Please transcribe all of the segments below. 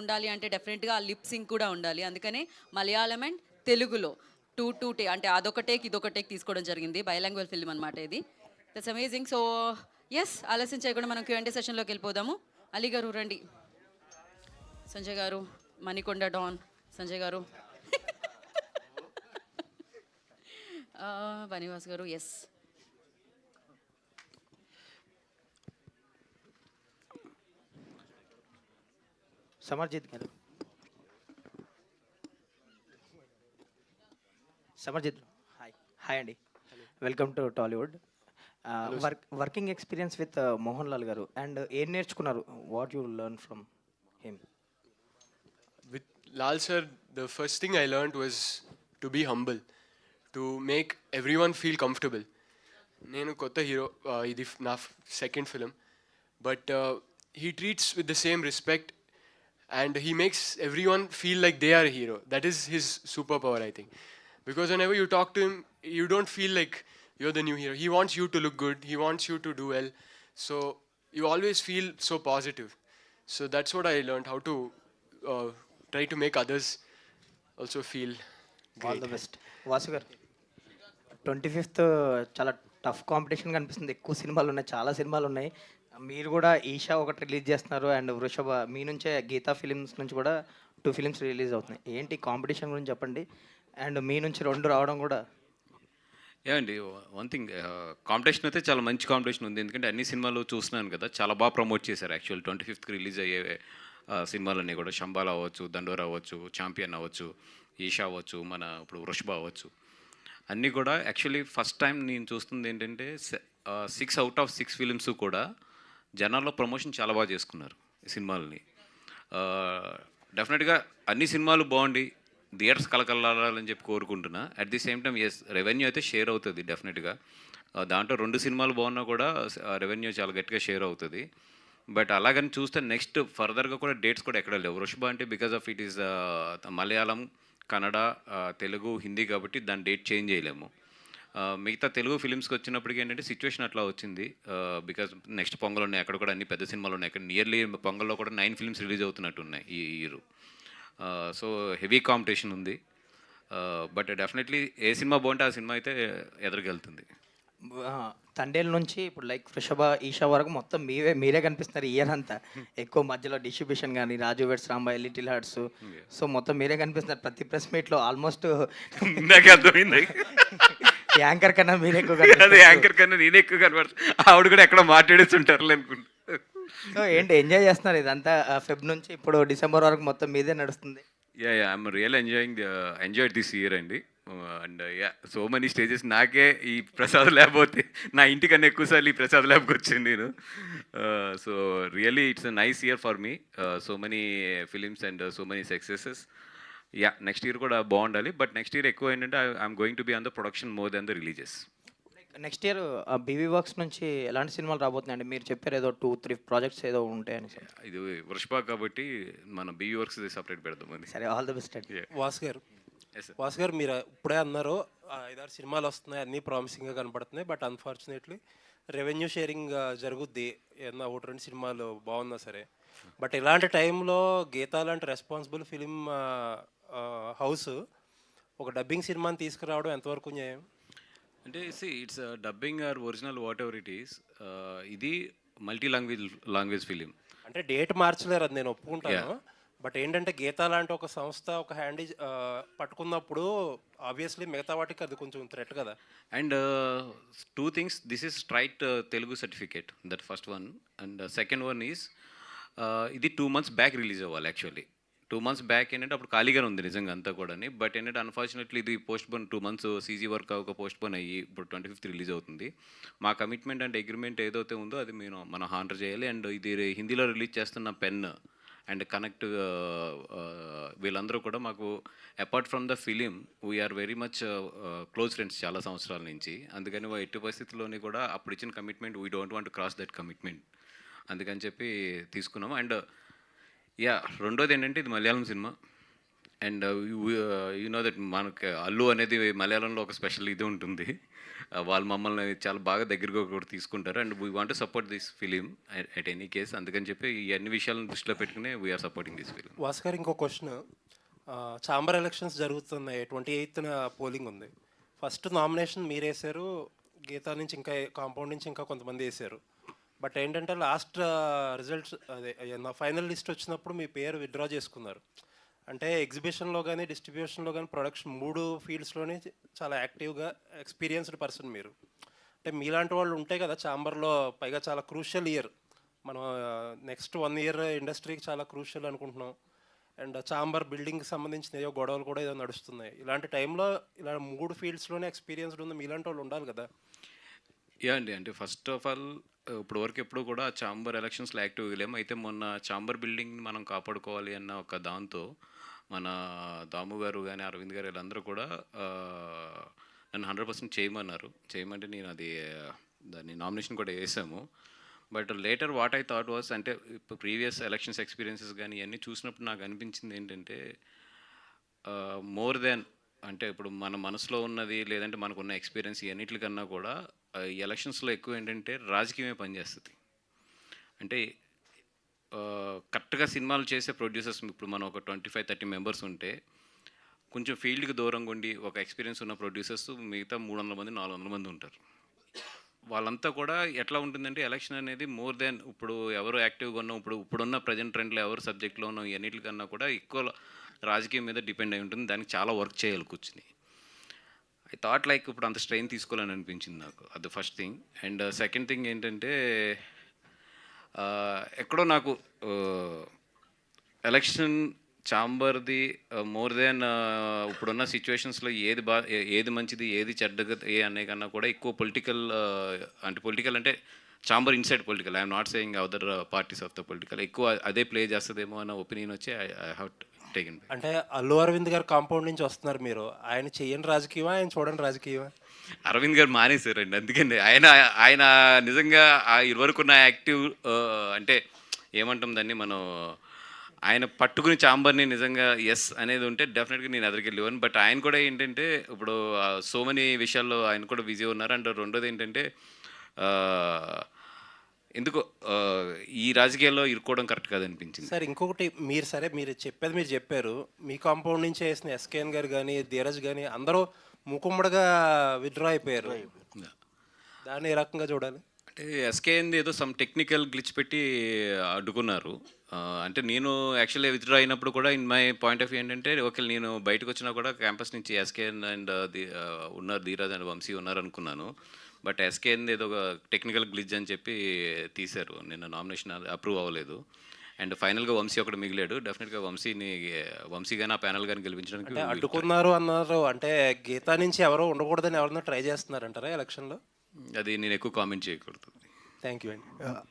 ఉండాలి అంటే డెఫినెట్గా ఆ లిప్ సింక్ కూడా ఉండాలి. అందుకనే మలయాళం అండ్ తెలుగులో టూ అదొక ఇదొక టేక్ తీసుకోవడం జరిగింది. బైలాంగ్వల్ ఫిల్మ్ అనమాట ఇది. That's amazing. సో ఎస్, ఆలస్యం చేయకుండా మనం Q&A సెషన్లోకి వెళ్ళిపోదాము. అలీ గారు రండి, సంజయ్ గారు, మణికొండ డాన్ సంజయ్ గారు, బనివాస్ గారు. ఎస్, సమర్జిత్ గారు. సమర్జిత్, హాయ్. హాయ్ అండి, welcome to Tollywood. Working experience with Mohan Lal గారు అండ్ ఏం నేర్చుకున్నారు? What you learn from him? With Lal sir, the first thing I learned was to be humble, to make everyone feel comfortable. నేను కొత్త hero, ఇది నా second film, but he treats with the same respect and he makes everyone feel like they are a hero. That is his superpower, I think. Because whenever you talk to him, you don't feel like you're the new hero. He wants you to look good, he wants you to do well. So you always feel so positive. So that's what I learned, how to try to make others also feel all great. The best. Vasu గారు, 25th చాలా tough competition కనిపిస్తుంది. ఎక్కువ సినిమాలు ఉన్నాయి, చాలా సినిమాలు ఉన్నాయి. మీరు కూడా ఈషా ఒకటి రిలీజ్ చేస్తున్నారు అండ్ వృషభ, మీ నుంచే గీతా ఫిలిమ్స్ నుంచి కూడా 2 ఫిలిమ్స్ రిలీజ్ అవుతున్నాయి. ఏంటి కాంపిటీషన్ గురించి చెప్పండి. అండ్ మీ నుంచి 2 రావడం కూడా. అండి, వన్ థింగ్, కాంపిటీషన్ అయితే చాలా మంచి కాంపిటీషన్ ఉంది. ఎందుకంటే అన్ని సినిమాలు చూస్తున్నాను కదా, చాలా బాగా ప్రమోట్ చేశారు. యాక్చువల్ 25th రిలీజ్ అయ్యే సినిమాలన్నీ కూడా శంబాల అవ్వచ్చు, దండోరా అవ్వచ్చు, ఛాంపియన్ అవ్వచ్చు, ఈషా అవ్వచ్చు, మన ఇప్పుడు వృషభ అవ్వచ్చు, అన్నీ కూడా యాక్చువల్లీ ఫస్ట్ టైం నేను చూస్తుంది ఏంటంటే 6 out of 6 ఫిలిమ్స్ కూడా జనాల్లో ప్రమోషన్ చాలా బాగా చేసుకున్నారు ఈ సినిమాలని. డెఫినెట్గా అన్ని సినిమాలు బాగుండి థియేటర్స్ కలకలాలని చెప్పి కోరుకుంటున్నా. At the same time yes, revenue అయితే షేర్ అవుతుంది డెఫినెట్గా. దాంట్లో 2 సినిమాలు బాగున్నా కూడా రెవెన్యూ చాలా గట్టిగా షేర్ అవుతుంది. బట్ అలాగని చూస్తే నెక్స్ట్ ఫర్దర్గా కూడా డేట్స్ కూడా ఎక్కడ లేవు. వృషభ అంటే because of it is Malayalam, Kannada, Telugu, Hindi కాబట్టి దాని డేట్ చేంజ్ చేయలేము. మిగతా తెలుగు ఫిలిమ్స్కి వచ్చినప్పటికీ ఏంటంటే సిచ్యువేషన్ అట్లా వచ్చింది. బికాజ్ నెక్స్ట్ పొంగల్ ఉన్నాయి, అక్కడ కూడా అన్ని పెద్ద సినిమాలు ఉన్నాయి. అక్కడ నియర్లీ పొంగల్లో కూడా 9 ఫిలిమ్స్ రిలీజ్ అవుతున్నట్టు ఉన్నాయి ఈ ఇయర్. సో హెవీ కాంపిటీషన్ ఉంది. బట్ డెఫినెట్లీ ఏ సినిమా బాగుంటే ఆ సినిమా అయితే ఎదురుకెళ్తుంది. తండేల నుంచి ఇప్పుడు లైక్ వృషభ, ఈషా వరకు మొత్తం మీరే కనిపిస్తున్నారు ఇయర్ అంతా. ఎక్కువ మధ్యలో డిస్ట్రిబ్యూషన్ కానీ, Raju Weds Rambai, Little Hearts, so మొత్తం మీరే కనిపిస్తున్నారు ప్రతి ప్రెస్ మీట్లో. ఆల్మోస్ట్ నాకు అర్థమైంది. యాంకర్ కన్నా మీరే ఎక్కువ అదే కనిపిస్తున్నారు. యాంకర్ కన్నా నేనే ఎక్కువ కనబడుతుంది. ఆవిడ కూడా ఎక్కడ మాట్లాడేస్తుంటారు అనుకుంటా. సో ఏంటి ఎంజాయ్ చేస్తున్నారు ఇదంతా? ఫెబ్ నుంచి ఇప్పుడు డిసెంబర్ వరకు మొత్తం మీదే నడుస్తుంది. I'm real enjoyed this year అండి. And so many stages. నాకే ఈ ప్రసాద్ ల్యాబ్ పోతే నా ఇంటికన్నా ఎక్కువసార్లు ఈ ప్రసాద్ ల్యాబ్కి వచ్చాను నేను. So really it's a nice year for me. So many films and so many successes. Next year కూడా బాగుండాలి. బట్ నెక్స్ట్ ఇయర్ ఎక్కువ ఏంటంటే I'm going to be on the production more than the releases. Next year BV Works నుంచి ఎలాంటి సినిమాలు రాబోతున్నాయండి? మీరు చెప్పారు ఏదో 2-3 ప్రాజెక్ట్స్ ఏదో ఉంటాయని. ఇది వృషభ కాబట్టి మన బీవీ వర్క్స్ సపరేట్ పెడదాం అని. సరే, ఆల్ ది బెస్ట్ అండి. వాసు గారు, మీరు ఇప్పుడే అన్నారు 5-6 సినిమాలు వస్తున్నాయి, అన్నీ ప్రామిసింగ్గా కనపడుతున్నాయి. బట్ అన్ఫార్చునేట్లీ రెవెన్యూ షేరింగ్ జరుగుద్ది ఏదన్నా 1-2 సినిమాలు బాగున్నా సరే. బట్ ఇలాంటి టైంలో గీతా లాంటి రెస్పాన్సిబుల్ ఫిలిం హౌస్ ఒక డబ్బింగ్ సినిమాని తీసుకురావడం ఎంతవరకు న్యాయం? అంటే it's dubbing or original whatever it is. ఇది మల్టీ లాంగ్వేజ్ ఫిలిం. అంటే డేట్ మార్చలేరు, అది నేను ఒప్పుకుంటాను. బట్ ఏంటంటే గీతా లాంటి ఒక సంస్థ ఒక హ్యాండీ పట్టుకున్నప్పుడు ఆబ్వియస్లీ మిగతా వాటికి అది కొంచెం థ్రెట్ కదా. And 2 things, this is straight Telugu certificate, that first one. And second one is ఇది 2 months బ్యాక్ రిలీజ్ అవ్వాలి. యాక్చువల్లీ 2 months బ్యాక్ ఏంటంటే అప్పుడు ఖాళీగానే ఉంది నిజంగా అంతా కూడా. బట్ ఏంటంటే అన్ఫార్చునేట్లీ ఇది పోస్ట్పోన్ 2 months సీజీ వర్క్ ఒక పోస్ట్పోన్ అయ్యి ఇప్పుడు 25th రిలీజ్ అవుతుంది. మా కమిట్మెంట్ అండ్ అగ్రిమెంట్ ఏదైతే ఉందో అది మనం హానర్ చేయాలి. అండ్ ఇది హిందీలో రిలీజ్ చేస్తున్న పెన్ అండ్ కనెక్ట్ వీళ్ళందరూ కూడా మాకు apart from the film we are very much close friends చాలా సంవత్సరాల నుంచి. అందుకని ఎట్టి పరిస్థితుల్లోని కూడా అప్పుడు ఇచ్చిన commitment we don't want to cross that commitment. అందుకని చెప్పి తీసుకున్నాము. అండ్ రెండోది ఏంటంటే ఇది మలయాళం సినిమా అండ్ యూ నో దట్ మనకి అల్లు అనేది మలయాళంలో ఒక స్పెషల్ ఇది ఉంటుంది. వాళ్ళు మమ్మల్ని చాలా బాగా దగ్గరగా కూడా తీసుకుంటారు. And we want support this film at any case. అందుకని చెప్పి ఈ అన్ని విషయాలను దృష్టిలో పెట్టుకుని వీఆర్ సపోర్టింగ్ దిస్ ఫిలిం. వాస్కర్ ఇంకో క్వశ్చన్, ఛాంబర్ ఎలక్షన్స్ జరుగుతున్నాయి, 28న పోలింగ్ ఉంది. ఫస్ట్ నామినేషన్ మీరు వేశారు, గీతా నుంచి ఇంకా కాంపౌండ్ నుంచి ఇంకా కొంతమంది వేశారు. బట్ ఏంటంటే లాస్ట్ రిజల్ట్స్ అదే నా ఫైనల్ లిస్ట్ వచ్చినప్పుడు మీ పేరు విత్డ్రా చేసుకున్నారు. అంటే ఎగ్జిబిషన్లో కానీ డిస్ట్రిబ్యూషన్లో కానీ ప్రొడక్షన్ 3 ఫీల్డ్స్లోనే చాలా యాక్టివ్గా ఎక్స్పీరియన్స్డ్ పర్సన్ మీరు. అంటే మీలాంటి వాళ్ళు ఉంటే కదా ఛాంబర్లో, పైగా చాలా క్రూషియల్ ఇయర్, మనం నెక్స్ట్ 1 ఇయర్ ఇండస్ట్రీకి చాలా క్రూషియల్ అనుకుంటున్నాం. అండ్ ఛాంబర్ బిల్డింగ్కి సంబంధించిన ఏదో గొడవలు కూడా ఏదో నడుస్తున్నాయి. ఇలాంటి టైంలో ఇలా 3 ఫీల్డ్స్లోనే ఎక్స్పీరియన్స్డ్ ఉంది మీలాంటి వాళ్ళు ఉండాలి కదా. యా అండి, అంటే ఫస్ట్ ఆఫ్ ఆల్ ఇప్పుడు వరకు ఎప్పుడు కూడా ఛాంబర్ ఎలక్షన్స్లో యాక్టివ్గా లేము. అయితే మొన్న ఛాంబర్ బిల్డింగ్ని మనం కాపాడుకోవాలి అన్న ఒక దాంతో మన దాము గారు కానీ అరవింద్ గారు వీళ్ళందరూ కూడా నన్ను 100% చేయమంటే నేను అది దాన్ని నామినేషన్ కూడా వేసాము. But later what I thought was, అంటే ఇప్పుడు ప్రీవియస్ ఎలక్షన్స్ ఎక్స్పీరియన్సెస్ కానీ ఇవన్నీ చూసినప్పుడు నాకు అనిపించింది ఏంటంటే మోర్ దెన్, అంటే ఇప్పుడు మన మనసులో ఉన్నది లేదంటే మనకున్న ఎక్స్పీరియన్స్ ఇవన్నిటికన్నా కూడా ఈ ఎలక్షన్స్లో ఎక్కువ ఏంటంటే రాజకీయమే పనిచేస్తుంది. అంటే కరెక్ట్గా సినిమాలు చేసే ప్రొడ్యూసర్స్ ఇప్పుడు మనం ఒక 25-30 మెంబర్స్ ఉంటే కొంచెం ఫీల్డ్కి దూరంగా ఉండి ఒక ఎక్స్పీరియన్స్ ఉన్న ప్రొడ్యూసర్స్ మిగతా 300 మంది 400 మంది ఉంటారు. వాళ్ళంతా కూడా ఎట్లా ఉంటుందంటే ఎలక్షన్ అనేది మోర్ దెన్ ఇప్పుడు ఎవరు యాక్టివ్గా ఉన్నాం, ఇప్పుడున్న ప్రజెంట్ ట్రెండ్లో ఎవరు సబ్జెక్ట్లో ఉన్నాం ఇవన్నిటికన్నా కూడా ఎక్కువ రాజకీయం మీద డిపెండ్ అయి ఉంటుంది. దానికి చాలా వర్క్ చేయాలి కూర్చుని. ఐ థాట్ లైక్ ఇప్పుడు అంత స్ట్రెయిన్ తీసుకోవాలని అనిపించింది నాకు. అది first thing. And second thing ఏంటంటే ఎక్కడో నాకు ఎలక్షన్ ఛాంబర్ది మోర్ దెన్ ఇప్పుడున్న సిచ్యువేషన్స్లో ఏది మంచిది ఏది చెడ్డగా అనే కన్నా కూడా ఎక్కువ పొలిటికల్ అంటే chamber inside political, I'm not saying other parties of the political, ఎక్కువ అదే ప్లే చేస్తుందేమో అన్న ఒపీనియన్ వచ్చి ఐ హ్యావ్ టేకెన్. అంటే అల్లు అరవింద్ గారు కాంపౌండ్ నుంచి వస్తున్నారు మీరు, ఆయన చెయ్యని రాజకీయమా ఆయన చూడండి రాజకీయమా? అరవింద్ గారు మానేశారండి. అందుకని ఆయన నిజంగా ఇదివరకున్న యాక్టివ్ అంటే ఏమంటాం దాన్ని మనం, ఆయన పట్టుకుని ఛాంబర్ని నిజంగా ఎస్ అనేది ఉంటే డెఫినెట్గా నేను ఎదురుకెళ్ళేవాను. బట్ ఆయన కూడా ఏంటంటే ఇప్పుడు సో మెనీ విషయాల్లో ఆయన కూడా బిజీ ఉన్నారు. అండ్ రెండోది ఏంటంటే ఎందుకో ఈ రాజకీయాల్లో ఇరుక్కోవడం కరెక్ట్ కాదనిపించింది. సార్ ఇంకొకటి, మీరు చెప్పారు, మీ కాంపౌండ్ నుంచి వేసిన ఎస్కేఎన్ గారు కానీ ధీరజ్ కానీ అందరూ మూకుమ్మడిగా విత్డ్రా అయిపోయారు. దాన్ని ఏ రకంగా చూడాలి? అంటే ఎస్కేఎన్ ఏదో సమ్ టెక్నికల్ గ్లిచ్ పెట్టి అడ్డుకున్నారు. అంటే నేను యాక్చువల్లీ విత్డ్రా అయినప్పుడు కూడా in my point of view ఏంటంటే ఓకే నేను బయటకు వచ్చినా కూడా క్యాంపస్ నుంచి ఎస్కేఎన్ అండ్ ఉన్నారు ధీరజ్ అండ్ వంశీ ఉన్నారు అనుకున్నాను. బట్ ఎస్కేఎన్ ఏదో ఒక టెక్నికల్ గ్లిచ్ అని చెప్పి తీశారు. నిన్న నామినేషన్ అప్రూవ్ అవ్వలేదు. అండ్ ఫైనల్గా వంశీ ఒకటి మిగిలాడు. డెఫినెట్గా వంశీ కానీ ఆ ప్యానల్ కానీ గెలిపించడానికి అడ్డుకున్నారు అన్నారు. అంటే గీతా నుంచి ఎవరో ఉండకూడదని ఎవరన్నా ట్రై చేస్తున్నారంటారా ఎలక్షన్లో? అది నేను ఎక్కువ కామెంట్ చేయకూడదు. థ్యాంక్ యూ అండి.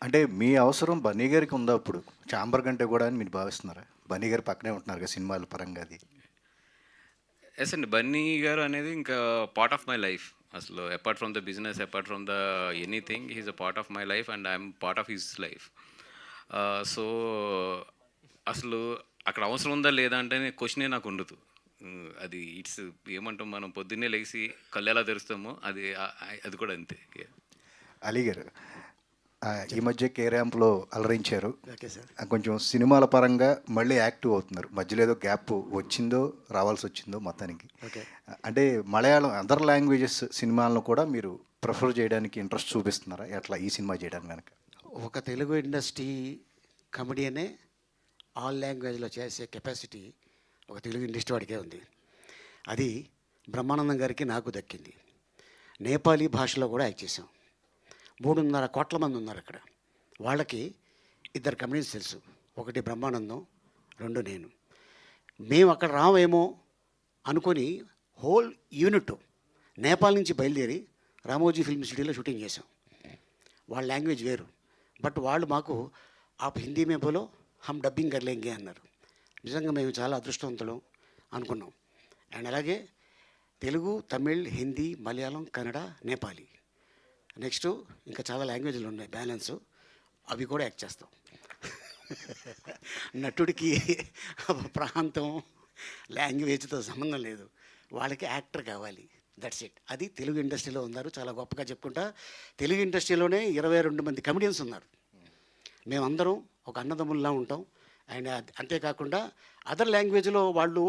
అంటే మీ అవసరం బన్నీ గారికి ఉందా ఇప్పుడు ఛాంబర్ కంటే కూడా అని మీరు భావిస్తున్నారా? బన్నీ గారు పక్కనే ఉంటున్నారు కదా సినిమాల పరంగా. అది ఎస్ అండి, బన్నీ గారు అనేది ఇంకా పార్ట్ ఆఫ్ మై లైఫ్. అసలు apart from the business, apart from the anything, he is a part of my life and I'm part of his life. So అసలు అక్కడ అవసరం ఉందా లేదా అంటే క్వశ్చనే నాకు ఉండదు. అది ఇట్స్ ఏమంటాం, మనం పొద్దున్నే లేచి కళ్ళు ఎలా తెరుస్తామో అది కూడా అంతే. అలీ గారు ఈ మధ్య కే ర్యాంప్లో అలరించారు. కొంచెం సినిమాల పరంగా మళ్ళీ యాక్టివ్ అవుతున్నారు. మధ్యలో ఏదో గ్యాప్ రావాల్సి వచ్చిందో మొత్తానికి. అంటే మలయాళం అదర్ లాంగ్వేజెస్ సినిమాలను కూడా మీరు ప్రిఫర్ చేయడానికి ఇంట్రెస్ట్ చూపిస్తున్నారా ఎట్లా ఈ సినిమా చేయడానికి కనుక? ఒక తెలుగు ఇండస్ట్రీ కమెడియనే ఆల్ లాంగ్వేజ్లో చేసే కెపాసిటీ ఒక తెలుగు ఇండస్ట్రీ వాడికే ఉంది. అది బ్రహ్మానందం గారికి నాకు దక్కింది. నేపాలీ భాషలో కూడా యాక్ట్ చేసాం. 3.5 కోట్ల మంది ఉన్నారు అక్కడ. వాళ్ళకి 2 కమెడియన్స్ తెలుసు. ఒకటి బ్రహ్మానందం, 2 నేను. మేము అక్కడ రావేమో అనుకొని హోల్ యూనిట్ నేపాల్ నుంచి బయలుదేరి రామోజీ ఫిల్మ్ సిటీలో షూటింగ్ చేసాం. వాళ్ళ లాంగ్వేజ్ వేరు. బట్ వాళ్ళు మాకు ఆప్ హిందీ మే బోలో హమ్ డబ్బింగ్ కర్లేంగే అన్నారు. నిజంగా మేము చాలా అదృష్టవంతులం అనుకున్నాం. అండ్ అలాగే తెలుగు, తమిళ్, హిందీ, మలయాళం, కన్నడ, నేపాలీ, నెక్స్ట్ ఇంకా చాలా లాంగ్వేజ్లు ఉన్నాయి బ్యాలెన్స్, అవి కూడా యాక్ట్ చేస్తాం. నటుడికి ప్రాంతం లాంగ్వేజ్తో సంబంధం లేదు, వాళ్ళకి యాక్టర్ కావాలి, దట్స్ ఇట్. అది తెలుగు ఇండస్ట్రీలో ఉన్నారు. చాలా గొప్పగా చెప్పుకుంటా, తెలుగు ఇండస్ట్రీలోనే 22 మంది కమెడియన్స్ ఉన్నారు. మేమందరం ఒక అన్నదమ్ముల్లా ఉంటాం. అండ్ అంతేకాకుండా అదర్ లాంగ్వేజ్లో వాళ్ళు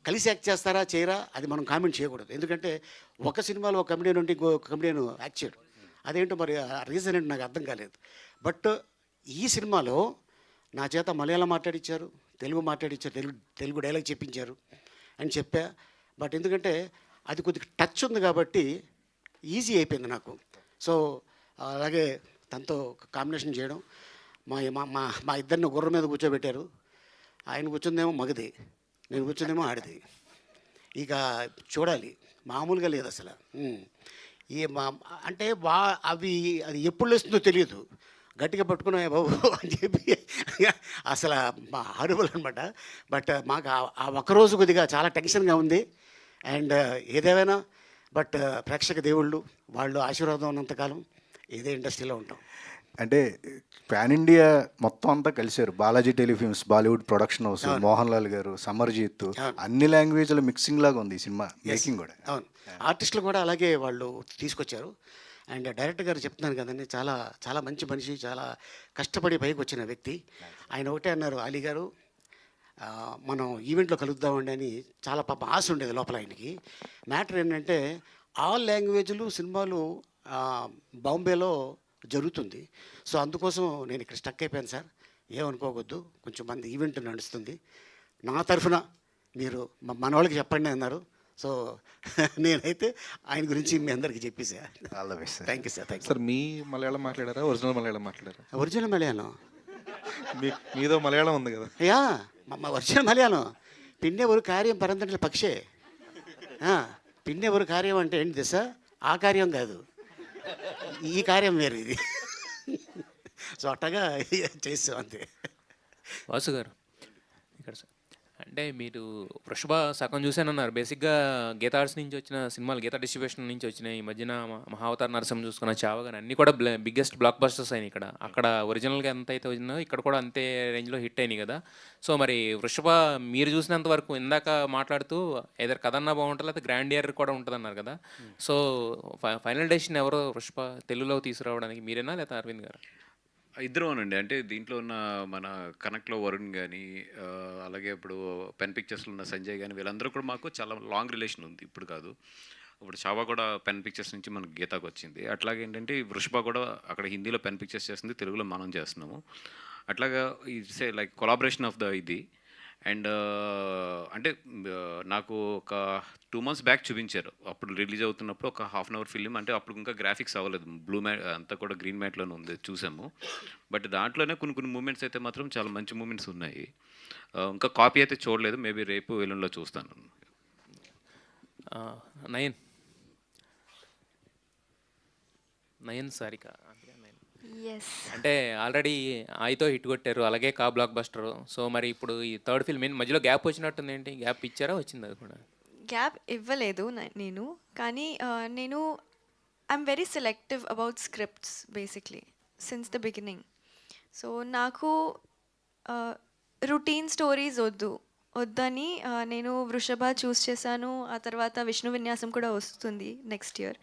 కలిసి యాక్ట్ చేస్తారా చేయరా అది మనం కామెంట్ చేయకూడదు. ఎందుకంటే ఒక సినిమాలో ఒక కమెడియన్ ఉంటే ఇంకో కమెడియన్ యాక్ట్ చేయడు. అదేంటో మరి ఆ రీజన్ ఏంటో నాకు అర్థం కాలేదు. బట్ ఈ సినిమాలో నా చేత మలయాళం మాట్లాడించారు, తెలుగు మాట్లాడించారు, తెలుగు డైలాగ్ చెప్పించారు అని చెప్పా. బట్ ఎందుకంటే అది కొద్దిగా టచ్ ఉంది కాబట్టి ఈజీ అయిపోయింది నాకు. సో అలాగే తనతో కాంబినేషన్ చేయడం, మా మా మా ఇద్దరిని గుర్రం మీద కూర్చోబెట్టారు. ఆయన కూర్చుందేమో మగది, నేను కూర్చుందేమో ఆడిది. ఇక చూడాలి, మామూలుగా లేదు అసలు. ఈ మా అంటే అది ఎప్పుడు లేస్తుందో తెలియదు, గట్టిగా పట్టుకున్నాయి బాబు అని చెప్పి అసలు మా హారబుల్ అనమాట. బట్ మాకు ఆ ఒక్కరోజు కొద్దిగా చాలా టెన్షన్గా ఉంది. అండ్ ఏదేమైనా బట్ ప్రేక్షక దేవుళ్ళు వాళ్ళు ఆశీర్వాదం ఉన్నంతకాలం ఇదే ఇండస్ట్రీలో ఉంటాం. అంటే పాన్ ఇండియా మొత్తం అంతా కలిశారు. Balaji telefilms, Bollywood production house, Mohan Lal గారు, సమర్జీత్, అన్ని లాంగ్వేజ్ల మిక్సింగ్ లాగా ఉంది ఈ సినిమా మేకింగ్ కూడా. అవును, ఆర్టిస్టులు కూడా అలాగే వాళ్ళు తీసుకొచ్చారు. అండ్ డైరెక్టర్ గారు చెప్తున్నాను కదండి, చాలా చాలా మంచి మనిషి, చాలా కష్టపడి పైకి వచ్చిన వ్యక్తి. ఆయన ఒకటే అన్నారు, అలీ గారు మనం ఈవెంట్లో కలుద్దామండి అని. చాలా పాప ఆశ ఉండేది లోపల ఆయనకి. మ్యాటర్ ఏంటంటే ఆల్ లాంగ్వేజ్లు సినిమాలు బాంబేలో జరుగుతుంది. సో అందుకోసం నేను ఇక్కడ స్టక్ అయిపోయాను సార్, ఏమనుకోవద్దు, కొంచెం మంది ఈవెంట్ నడుస్తుంది, నా తరఫున మీరు మన వాళ్ళకి చెప్పండి అన్నారు. సో నేనైతే ఆయన గురించి మీ అందరికీ చెప్పేసా. All the best. Thank you sir. Thank you. Sir మీ మలయాళం మాట్లాడారా, ఒరిజినల్ మలయాళం మాట్లాడారా? ఒరిజినల్ మలయాళం. మీదో మలయాళం ఉంది కదా? Yeah, original Malayalam. పిన్నే ఒక కార్యం పరంతంటే పక్షే. పిన్నే ఒక కార్యం అంటే ఏంటి తెలుసా? ఆ కార్యం కాదు, ఈ కార్యం వేరు ఇది. సో అట్టగా చేస్తాం అంతే. వాసు గారు ఇక్కడ సార్, అంటే మీరు వృషభ సగం చూసానన్నారు. బేసిక్గా గీతా ఆర్ట్స్ నుంచి వచ్చిన సినిమాలు, గీతా డిస్ట్రిబ్యూషన్ నుంచి వచ్చిన ఈ మధ్యన మహావతార్ నరసింహ చూసుకున్న చావ కానీ అన్నీ కూడా బిగ్గెస్ట్ బ్లాక్ బస్టర్స్ అయినాయి. ఇక్కడ అక్కడ ఒరిజినల్గా ఎంత అయితే వచ్చిందో ఇక్కడ కూడా అంతే రేంజ్లో హిట్ అయినాయి కదా. సో మరి వృషభ మీరు చూసినంత వరకు, ఇందాక మాట్లాడుతూ ఏదో కథన్నా బాగుంటుంది లేదా గ్రాండ్ ఇయర్ కూడా ఉంటుంది అన్నారు కదా. సో ఫైనల్ డెసిషన్ ఎవరో వృషభ తెలుగులో తీసుకురావడానికి, మీరేనా లేదా అరవింద్ గారు? ఇద్దరునండి. అంటే దీంట్లో ఉన్న మన కనెక్ట్లో వరుణ్ కానీ, అలాగే ఇప్పుడు పెన్ పిక్చర్స్లో ఉన్న సంజయ్ కానీ, వీళ్ళందరూ కూడా మాకు చాలా లాంగ్ రిలేషన్ ఉంది. ఇప్పుడు కాదు, ఇప్పుడు చావా కూడా పెన్ పిక్చర్స్ నుంచి మనకు గీతాకు వచ్చింది. అట్లాగే ఏంటంటే వృషభ కూడా అక్కడ హిందీలో పెన్ పిక్చర్స్ చేస్తుంది, తెలుగులో మనం చేస్తున్నాము. అట్లాగా it's a like collaboration of the ఇది. అండ్ అంటే నాకు ఒక 2 months బ్యాక్ చూపించారు, అప్పుడు రిలీజ్ అవుతున్నప్పుడు ఒక ½ hour ఫిలిం. అంటే అప్పుడు ఇంకా గ్రాఫిక్స్ అవ్వలేదు, బ్లూ మ్యాట్ అంతా కూడా గ్రీన్ మ్యాట్లోనే ఉంది, చూసాము. బట్ దాంట్లోనే కొన్ని మూమెంట్స్ అయితే మాత్రం చాలా మంచి మూమెంట్స్ ఉన్నాయి. ఇంకా కాపీ అయితే చూడలేదు, మేబీ రేపు ఎల్లుండిలో చూస్తాను. నయన్ సారిక ఎస్, అంటే ఆల్రెడీ ఆయితో హిట్ కొట్టారు, అలాగే కా బ్లాక్ బస్టర్. సో మరి ఇప్పుడు ఈ థర్డ్ ఫిల్మ్ మధ్యలో గ్యాప్ వచ్చినట్టుంది, ఏంటి గ్యాప్ ఇచ్చారా, వచ్చింది అది కూడా? గ్యాప్ ఇవ్వలేదు నేను, కానీ నేను I'm very selective about scripts basically since the beginning. So నాకు రొటీన్ స్టోరీస్ వద్దని నేను వృషభ చూస్ చేశాను. ఆ తర్వాత విష్ణు విన్యాసం కూడా వస్తుంది next year.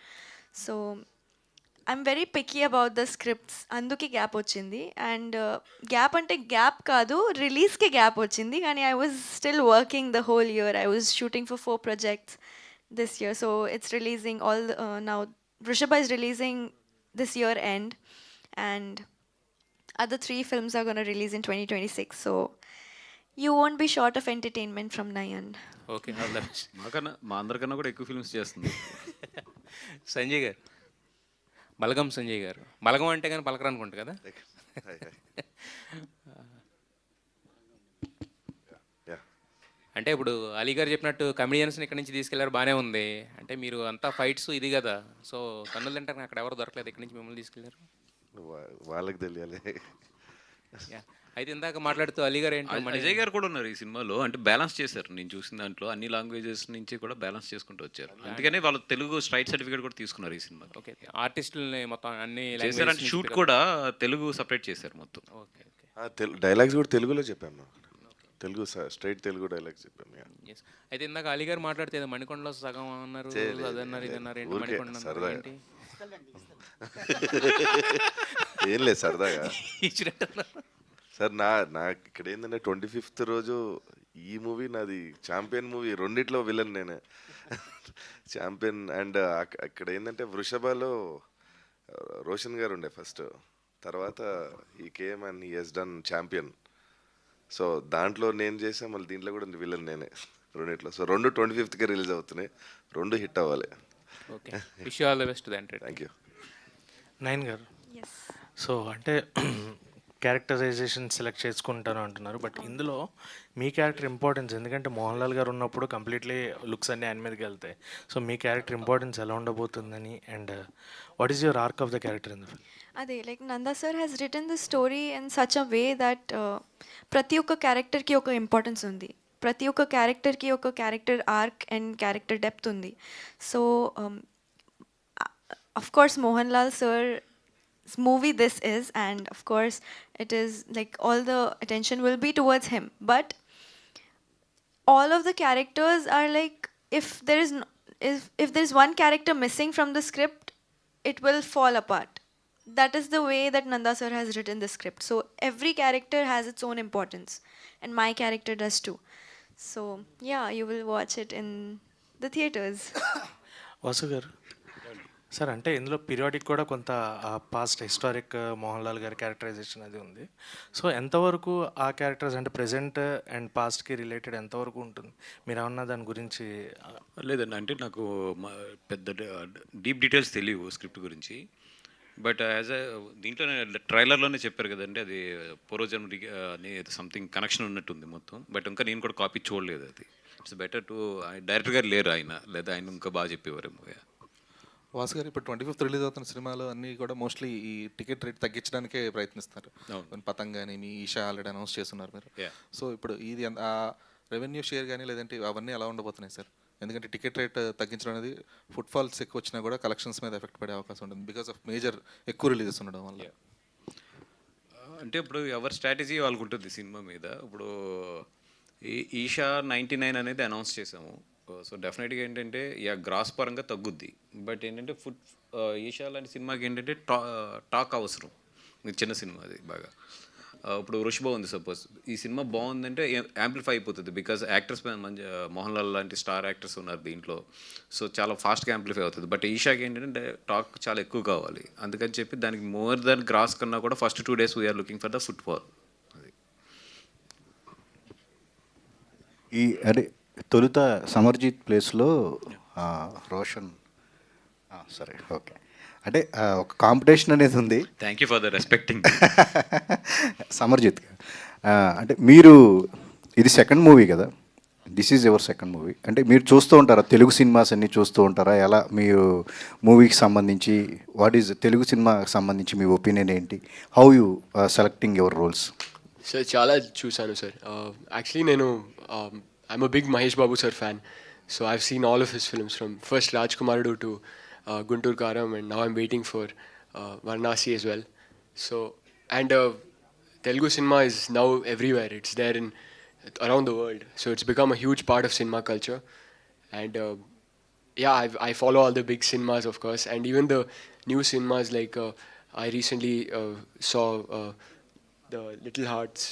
So I'm very picky about the scripts, అందుకే గ్యాప్ వచ్చింది. అండ్ గ్యాప్ అంటే గ్యాప్ కాదు, రిలీజ్కి గ్యాప్ వచ్చింది, కానీ I was still working the whole year. I was shooting for 4 projects this year. So it's releasing now Vrishabha is releasing this year end, and other 3 films are going to release in 2026. So you won't be short of entertainment from Nayan. Okay, మా అందరికన్నా కూడా ఎక్కువ films చేస్తుంది. సంజయ్ గారు, బలగం సంజయ్ గారు. బలగం అంటే కానీ పలకరు అనుకుంటా కదా. అంటే ఇప్పుడు అలీ గారు చెప్పినట్టు కమెడియన్స్ని ఇక్కడ నుంచి తీసుకెళ్లారు, బాగానే ఉంది. అంటే మీరు అంతా ఫైట్స్ ఇది కదా, సో కన్నులు తింటారు, అక్కడ ఎవరు దొరకలేదు, ఇక్కడ నుంచి మిమ్మల్ని తీసుకెళ్లారు. వాళ్ళకి తెలియాలి. అయితే ఇందాక మాట్లాడుతూ అలీ గారు ఏంటి, అజయ్ గారు కూడా ఉన్నారు ఈ సినిమాలో. అంటే బ్యాలెన్స్ చేశారు, నేను చూసిన దాంట్లో అన్ని లాంగ్వేజెస్ నుంచి కూడా బ్యాలెన్స్ చేసుకుంటూ వచ్చారు. అందుకని వాళ్ళు తెలుగు స్ట్రైట్ సర్టిఫికేట్ కూడా తీసుకున్నారు ఈ సినిమాలో. ఓకే, ఆర్టిస్టులని మొత్తం అన్ని చేశారు. షూట్ కూడా తెలుగు సపరేట్ చేశారు మొత్తం. Okay okay. డైలాగ్స్ కూడా తెలుగులో చెప్పాము. తెలుగు స్ట్రైట్ తెలుగు డైలాగ్స్ చెప్పాను. Yeah. Yes. అయితే ఇందాక అలీ గారు మాట్లాడితే ఏదో మణికొండలో సగం అన్నారు, అదన్నారు, ఇదన్నారు, ఏంటి ఊరికే మణికొండ అన్నారు, సరదాగా. ఏంటి ఏం లేదు సరదాగా ఇచ్చినట్టు అన్నారు. సార్ నాకు ఇక్కడ ఏంటంటే 25th రోజు ఈ మూవీ నాది ఛాంపియన్ మూవీ, రెండిట్లో విలన్ నేనే. ఛాంపియన్ అండ్ అక్కడ ఏంటంటే వృషభలో రోషన్ గారు ఉండే ఫస్ట్, తర్వాత ఈ came and he has done champion. So దాంట్లో నేను చేసా, మళ్ళీ దీంట్లో కూడా విలన్ నేనే రెండిట్లో. సో రెండు 25th రిలీజ్ అవుతున్నాయి, రెండు హిట్ అవ్వాలి. Okay, wish all the best దాంట్లో. Thank you. నైన్ గారు, ఎస్. సో అంటే క్యారెక్టరైజేషన్ సెలెక్ట్ చేసుకుంటాను అంటున్నారు, బట్ ఇందులో మీ క్యారెక్టర్ ఇంపార్టెన్స్, ఎందుకంటే మోహన్ లాల్ గారు ఉన్నప్పుడు కంప్లీట్లీ లుక్స్ అన్నీ ఆయన మీదకి వెళ్తాయి. సో మీ క్యారెక్టర్ ఇంపార్టెన్స్ ఎలా ఉండబోతుందని, and what is your arc of the character in the film? అదే like Nanda sir has written the story in such a way that ప్రతి ఒక్క క్యారెక్టర్కి ఒక ఇంపార్టెన్స్ ఉంది, ప్రతి ఒక్క క్యారెక్టర్కి ఒక character arc and character depth ఉంది. So of course Mohanlal sir's movie this is, and of course it is like all the attention will be towards him, but all of the characters are like, if there is if there is one character missing from the script, it will fall apart. That is the way that Nanda sir has written the script. So every character has its own importance, and my character does too. So yeah, you will watch it in the theaters. Vasu గారు sir, అంటే ఇందులో periodic కూడా కొంత past historic Mohan Lal గారి characterisation అది ఉంది. So ఎంతవరకు ఆ క్యారెక్టర్స్ అంటే ప్రెజెంట్ అండ్ పాస్ట్కి రిలేటెడ్ ఎంతవరకు ఉంటుంది, మీరు ఏమన్నా దాని గురించి? లేదండి, అంటే నాకు పెద్ద డీప్ డీటెయిల్స్ తెలియవు స్క్రిప్ట్ గురించి. బట్ యాజ్ దీంట్లో ట్రైలర్లోనే చెప్పారు కదండి, అది పూర్వజన్మ అని సంథింగ్ కనెక్షన్ ఉన్నట్టుంది మొత్తం. బట్ ఇంకా నేను కూడా కాపీ చూడలేదు. అది ఇట్స్ బెటర్ టు, డైరెక్టర్ గారు లేరు ఆయన, లేదా ఆయన ఇంకా బాగా చెప్పేవారేమో. వాసు గారు, ఇప్పుడు 25th రిలీజ్ అవుతున్న సినిమాలు అన్నీ కూడా మోస్ట్లీ ఈ టికెట్ రేట్ తగ్గించడానికే ప్రయత్నిస్తారు. పతంగ్ కానీ మీ ఈషా ఆల్రెడీ అనౌన్స్ చేస్తున్నారు మీరు. సో ఇప్పుడు ఇది ఆ రెవెన్యూ షేర్ కానీ లేదంటే అవన్నీ ఎలా ఉండబోతున్నాయి సార్? ఎందుకంటే టికెట్ రేట్ తగ్గించడం అనేది ఫుట్ఫాల్స్ ఎక్కువ వచ్చినా కూడా కలెక్షన్స్ మీద ఎఫెక్ట్ పడే అవకాశం ఉంటుంది, బికాస్ ఆఫ్ మేజర్ ఎక్కువ రిలీజెస్ ఉండడం వల్ల. అంటే ఇప్పుడు ఎవరి స్ట్రాటజీ వాళ్ళకు ఉంటుంది సినిమా మీద. ఇప్పుడు ఈషా 99 అనేది అనౌన్స్ చేసాము. సో డెఫినెట్గా ఏంటంటే గ్రాస్ పరంగా తగ్గుద్ది. బట్ ఏంటంటే ఈషా లాంటి సినిమాకి ఏంటంటే టాక్ అవసరం, చిన్న సినిమా అది బాగా. ఇప్పుడు వృషభ ఉంది సపోజ్, ఈ సినిమా బాగుందంటే యాంప్లిఫై అయిపోతుంది, బికాజ్ యాక్టర్స్ మంచి మోహన్ లాల్ లాంటి స్టార్ యాక్టర్స్ ఉన్నారు దీంట్లో. సో చాలా ఫాస్ట్గా యాంప్లిఫై అవుతుంది. బట్ ఈషాకి ఏంటంటే టాక్ చాలా ఎక్కువ కావాలి, అందుకని చెప్పి దానికి మోర్ దాన్ గ్రాస్ కన్నా కూడా first 2 days we are looking for the footfall. అది ఈ అదే తొలుత సమర్జిత్ ప్లేస్లో రోషన్, సరే ఓకే, అంటే ఒక కాంపిటీషన్ అనేది ఉంది. Thank you for the respecting. Simarjeet అంటే మీరు, ఇది సెకండ్ మూవీ కదా, this is your second movie. అంటే మీరు చూస్తూ ఉంటారా తెలుగు సినిమాస్ అన్నీ చూస్తూ ఉంటారా? ఎలా మీరు మూవీకి సంబంధించి, వాట్ ఈజ్ తెలుగు సినిమాకి సంబంధించి మీ ఒపీనియన్ ఏంటి? How you selecting your roles? Sir చాలా చూశాను సార్. యాక్చువల్లీ నేను I'm a big Mahesh Babu sir fan, so I've seen all of his films from first Rajkumarudu to Guntur Karam, and now I'm waiting for Varanasi as well. So, and Telugu cinema is now everywhere. It's there in around the world. So it's become a huge part of cinema culture. And yeah, I follow all the big cinemas, of course, and even the new cinemas. Like I recently saw the Little Hearts,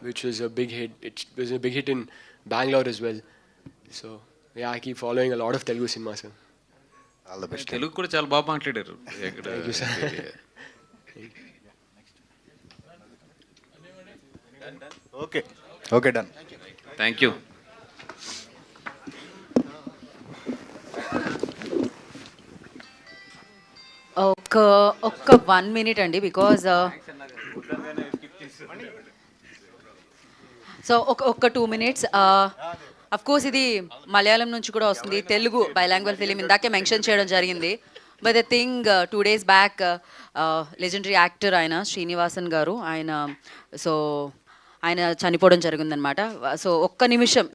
which was a big hit. It was a big hit in Bangalore as well. So yeah, I keep following a lot of Telugu cinema, sir. All the best. Telugu కూడా చాలా బాగా మాట్లాడారు. Thank you, sir. Okay okay, done. Thank you. ఒక్క 1 minute అండి, because so ఒక్క 2 minutes. Of course ఇది మలయాళం నుంచి కూడా వస్తుంది, తెలుగు బైలాంగ్వల్ ఫిలిం ఇందాకే మెన్షన్ చేయడం జరిగింది. But the thing 2 days back legendary actor ఆయన శ్రీనివాసన్ గారు, ఆయన చనిపోవడం జరిగిందనమాట. సో ఒక్క నిమిషం